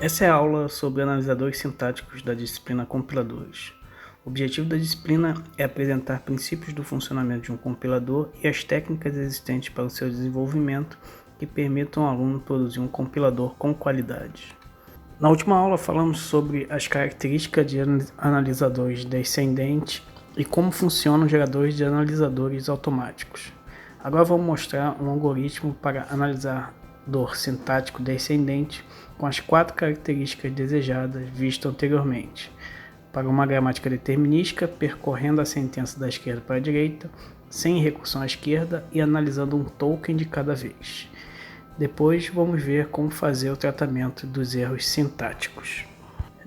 Essa é a aula sobre analisadores sintáticos da disciplina Compiladores. O objetivo da disciplina é apresentar princípios do funcionamento de um compilador e as técnicas existentes para o seu desenvolvimento que permitam ao aluno produzir um compilador com qualidade. Na última aula falamos sobre as características de analisadores descendentes e como funcionam os geradores de analisadores automáticos. Agora vamos mostrar um algoritmo para analisador sintático descendente com as 4 características desejadas vistas anteriormente, para uma gramática determinística, percorrendo a sentença da esquerda para a direita, sem recursão à esquerda e analisando um token de cada vez. Depois vamos ver como fazer o tratamento dos erros sintáticos.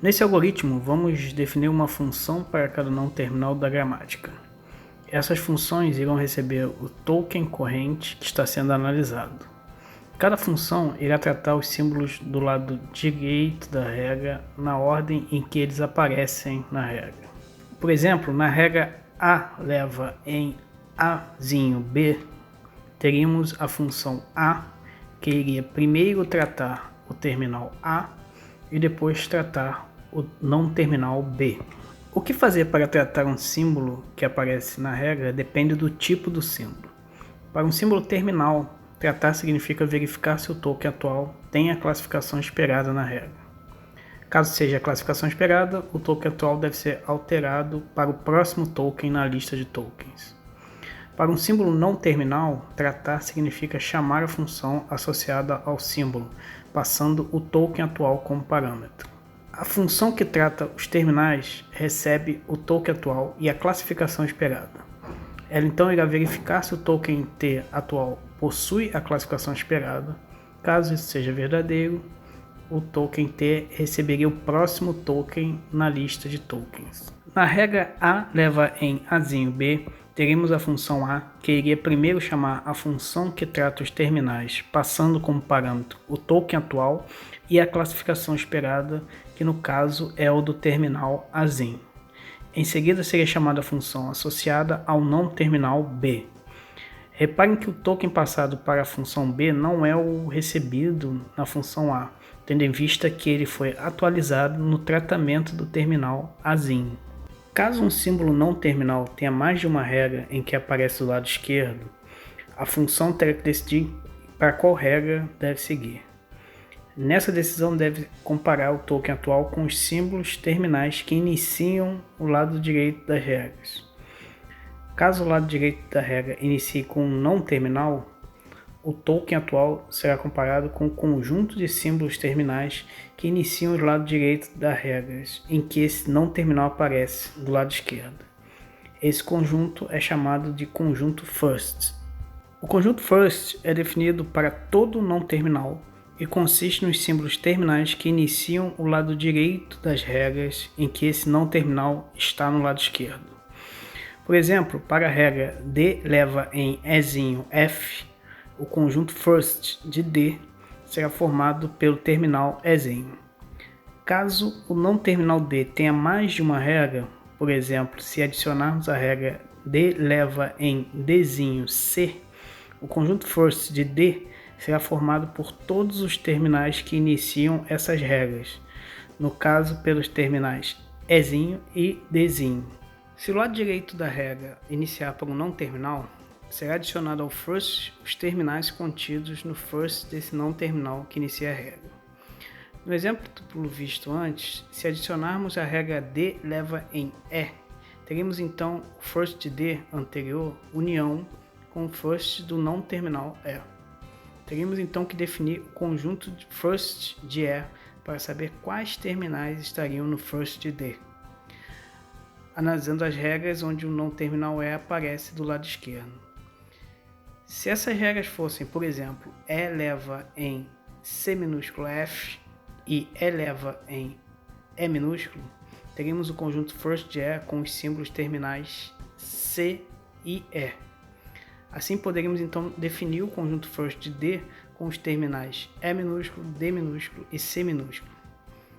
Nesse algoritmo, vamos definir uma função para cada não terminal da gramática. Essas funções irão receber o token corrente que está sendo analisado. Cada função irá tratar os símbolos do lado direito da regra na ordem em que eles aparecem na regra. Por exemplo, na regra A leva em Azinho B, teríamos a função A, que iria primeiro tratar o terminal A e depois tratar o não terminal B. O que fazer para tratar um símbolo que aparece na regra depende do tipo do símbolo. Para um símbolo terminal, tratar significa verificar se o token atual tem a classificação esperada na regra. Caso seja a classificação esperada, o token atual deve ser alterado para o próximo token na lista de tokens. Para um símbolo não terminal, tratar significa chamar a função associada ao símbolo, passando o token atual como parâmetro. A função que trata os terminais recebe o token atual e a classificação esperada. Ela então irá verificar se o token T atual possui a classificação esperada. Caso isso seja verdadeiro, o token T receberia o próximo token na lista de tokens. Na regra A leva em Azinho B, teremos a função A, que iria primeiro chamar a função que trata os terminais, passando como parâmetro o token atual e a classificação esperada, que no caso é o do terminal Azinho. Em seguida seria chamada a função associada ao não terminal B. Reparem que o token passado para a função B não é o recebido na função A, tendo em vista que ele foi atualizado no tratamento do terminal Azinho. Caso um símbolo não terminal tenha mais de uma regra em que aparece do lado esquerdo, a função terá que decidir para qual regra deve seguir. Nessa decisão deve comparar o token atual com os símbolos terminais que iniciam o lado direito das regras. Caso o lado direito da regra inicie com um não terminal, o token atual será comparado com o conjunto de símbolos terminais que iniciam o lado direito das regras em que esse não terminal aparece do lado esquerdo. Esse conjunto é chamado de conjunto first. O conjunto first é definido para todo não terminal e consiste nos símbolos terminais que iniciam o lado direito das regras em que esse não terminal está no lado esquerdo. Por exemplo, para a regra D leva em Ezinho F, o conjunto first de D será formado pelo terminal Ezinho. Caso o não terminal D tenha mais de uma regra, por exemplo, se adicionarmos a regra D leva em Dzinho C, o conjunto first de D será formado por todos os terminais que iniciam essas regras, no caso pelos terminais Ezinho e Dzinho. Se o lado direito da regra iniciar por um não terminal, será adicionado ao first os terminais contidos no first desse não terminal que inicia a regra. No exemplo visto antes, se adicionarmos a regra D leva em E, teremos então o first de D anterior união com o first do não terminal E. Teríamos então que definir o conjunto de first de E para saber quais terminais estariam no first de D, analisando as regras onde o não terminal E aparece do lado esquerdo. Se essas regras fossem, por exemplo, E leva em C minúsculo F e E leva em E minúsculo, teríamos o conjunto first de E com os símbolos terminais C e E. Assim poderíamos então definir o conjunto first de D com os terminais E minúsculo, D minúsculo e C minúsculo.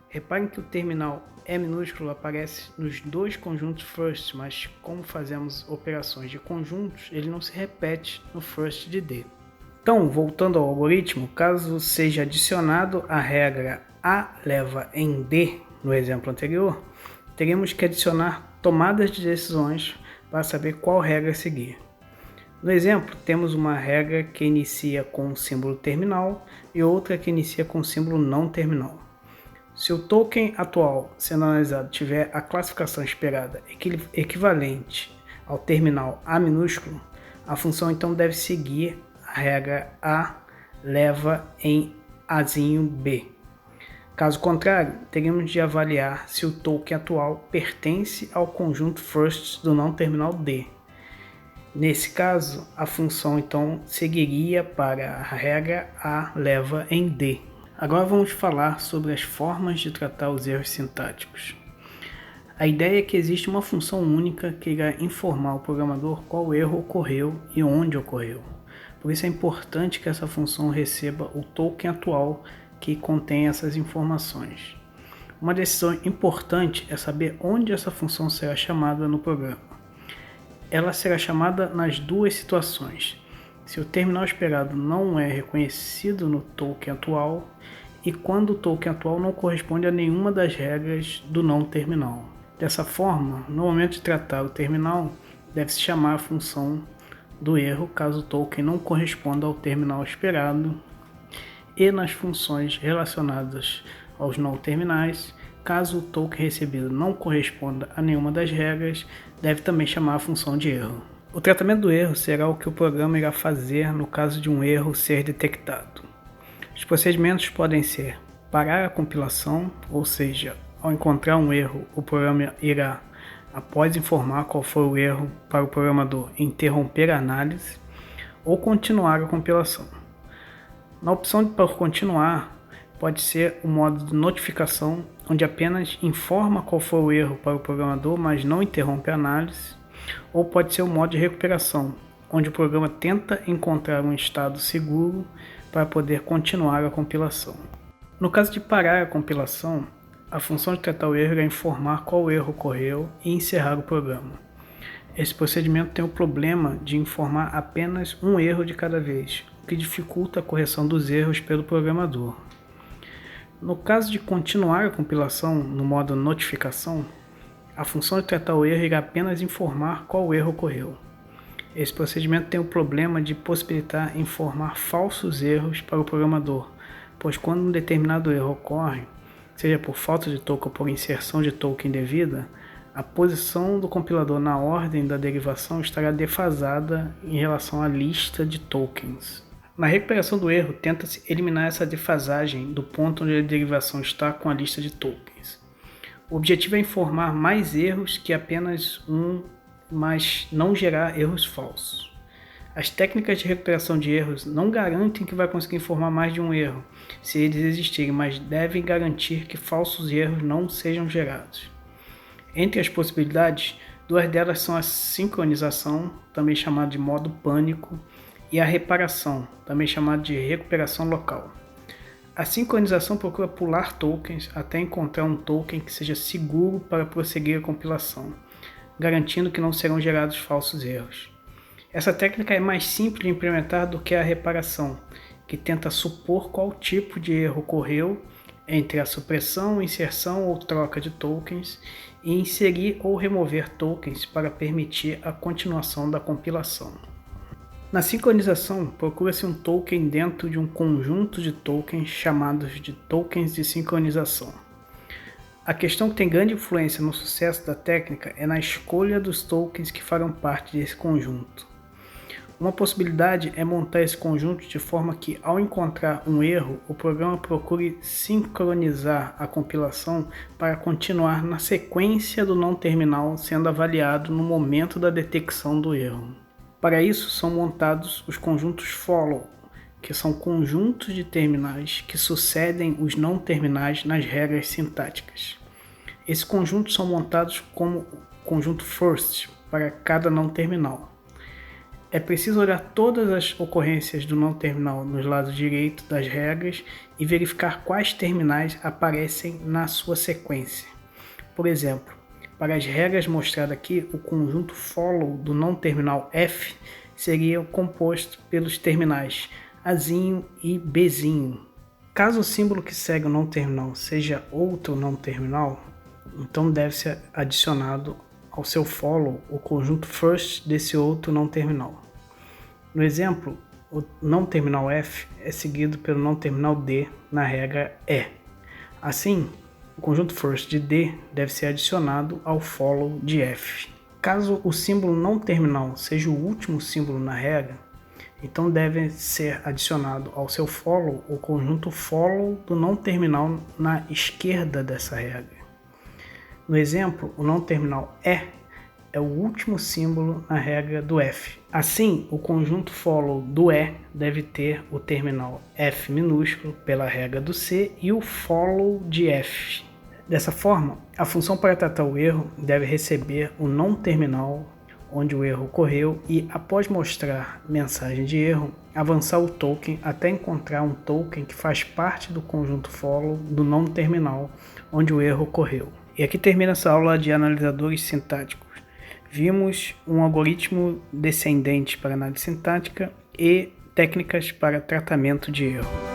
Reparem que o terminal E minúsculo aparece nos dois conjuntos first, mas como fazemos operações de conjuntos, ele não se repete no first de D. Então, voltando ao algoritmo, caso seja adicionado a regra A leva em D, no exemplo anterior, teremos que adicionar tomadas de decisões para saber qual regra seguir. No exemplo, temos uma regra que inicia com o símbolo terminal e outra que inicia com o símbolo não terminal. Se o token atual sendo analisado tiver a classificação esperada equivalente ao terminal A minúsculo, a função então deve seguir a regra A leva em Azinho B. Caso contrário, teremos de avaliar se o token atual pertence ao conjunto first do não terminal D. Nesse caso, a função então seguiria para a regra A leva em D. Agora vamos falar sobre as formas de tratar os erros sintáticos. A ideia é que existe uma função única que irá informar o programador qual erro ocorreu e onde ocorreu. Por isso é importante que essa função receba o token atual que contém essas informações. Uma decisão importante é saber onde essa função será chamada no programa. Ela será chamada nas duas situações: se o terminal esperado não é reconhecido no token atual e quando o token atual não corresponde a nenhuma das regras do não terminal. Dessa forma, no momento de tratar o terminal, deve-se chamar a função do erro caso o token não corresponda ao terminal esperado, e nas funções relacionadas aos não terminais, caso o token recebido não corresponda a nenhuma das regras, deve também chamar a função de erro. O tratamento do erro será o que o programa irá fazer no caso de um erro ser detectado. Os procedimentos podem ser parar a compilação, ou seja, ao encontrar um erro, o programa irá, após informar qual foi o erro para o programador, interromper a análise, ou continuar a compilação. Na opção de por continuar, pode ser o modo de notificação, onde apenas informa qual foi o erro para o programador, mas não interrompe a análise, ou pode ser o modo de recuperação, onde o programa tenta encontrar um estado seguro para poder continuar a compilação. No caso de parar a compilação, a função de tratar o erro irá informar qual erro ocorreu e encerrar o programa. Esse procedimento tem o problema de informar apenas um erro de cada vez, o que dificulta a correção dos erros pelo programador. No caso de continuar a compilação no modo notificação, a função de tratar o erro irá apenas informar qual erro ocorreu. Esse procedimento tem o problema de possibilitar informar falsos erros para o programador, pois quando um determinado erro ocorre, seja por falta de token ou por inserção de token indevida, a posição do compilador na ordem da derivação estará defasada em relação à lista de tokens. Na recuperação do erro, tenta-se eliminar essa defasagem do ponto onde a derivação está com a lista de tokens. O objetivo é informar mais erros que apenas um, mas não gerar erros falsos. As técnicas de recuperação de erros não garantem que vai conseguir informar mais de um erro, se eles existirem, mas devem garantir que falsos erros não sejam gerados. Entre as possibilidades, duas delas são a sincronização, também chamada de modo pânico, e a reparação, também chamada de recuperação local. A sincronização procura pular tokens até encontrar um token que seja seguro para prosseguir a compilação, garantindo que não serão gerados falsos erros. Essa técnica é mais simples de implementar do que a reparação, que tenta supor qual tipo de erro ocorreu entre a supressão, inserção ou troca de tokens e inserir ou remover tokens para permitir a continuação da compilação. Na sincronização, procura-se um token dentro de um conjunto de tokens chamados de tokens de sincronização. A questão que tem grande influência no sucesso da técnica é na escolha dos tokens que farão parte desse conjunto. Uma possibilidade é montar esse conjunto de forma que, ao encontrar um erro, o programa procure sincronizar a compilação para continuar na sequência do não terminal sendo avaliado no momento da detecção do erro. Para isso, são montados os conjuntos follow, que são conjuntos de terminais que sucedem os não terminais nas regras sintáticas. Esses conjuntos são montados como conjunto first para cada não terminal. É preciso olhar todas as ocorrências do não terminal nos lados direitos das regras e verificar quais terminais aparecem na sua sequência. Por exemplo, para as regras mostradas aqui, o conjunto follow do não terminal F seria composto pelos terminais Azinho e Bzinho. Caso o símbolo que segue o não terminal seja outro não terminal, então deve ser adicionado ao seu follow o conjunto first desse outro não terminal. No exemplo, o não terminal F é seguido pelo não terminal D na regra E. Assim, o conjunto first de D deve ser adicionado ao follow de F. Caso o símbolo não terminal seja o último símbolo na regra, então deve ser adicionado ao seu follow o conjunto follow do não terminal na esquerda dessa regra. No exemplo, o não terminal E é o último símbolo na regra do F. Assim, o conjunto follow do E deve ter o terminal F minúsculo pela regra do C e o follow de F. Dessa forma, a função para tratar o erro deve receber o não terminal onde o erro ocorreu e, após mostrar mensagem de erro, avançar o token até encontrar um token que faz parte do conjunto follow do não terminal onde o erro ocorreu. E aqui termina essa aula de analisadores sintáticos. Vimos um algoritmo descendente para análise sintática e técnicas para tratamento de erro.